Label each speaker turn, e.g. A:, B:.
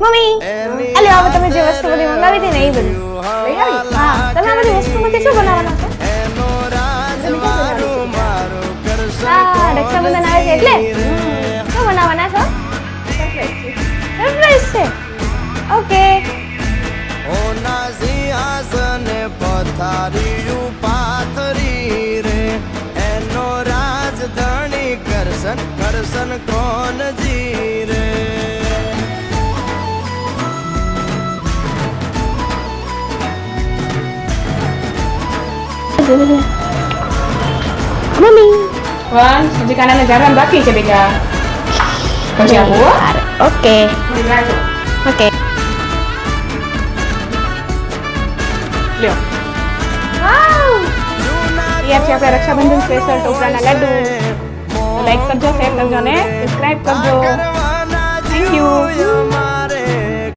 A: Mummy આ લ્યો તમે જે વસ્તુ બધી મંગાવી હતી ને એ બધી
B: લઈ આવી?
A: હા તમે આ બધી વસ્તુમાંથી શું બનાવવાના છો હા રક્ષાબંધન આવે છે એટલે શું બનાવવાના છો સરપ્રાઈઝ છે ઓકે
C: પથારીયું પાથરી રે એનો રાજધાની કરશન કરશન કોણ જી રે
A: મમ્મી
B: વન હજી કાનાને જાણવાનું બાકી છે બેટા. પછી આપો હો.
A: ઓકે
B: રાખજો.
A: ઓકે
B: લ્યો.
A: વાવ
B: એ છે આપણે રક્ષાબંધન સ્પેશિયલ ટોપરાના લડ્ડુ. લાઈક કરજો, શેર કરજો ને સબસ્ક્રાઇબ કરજો. Thank you.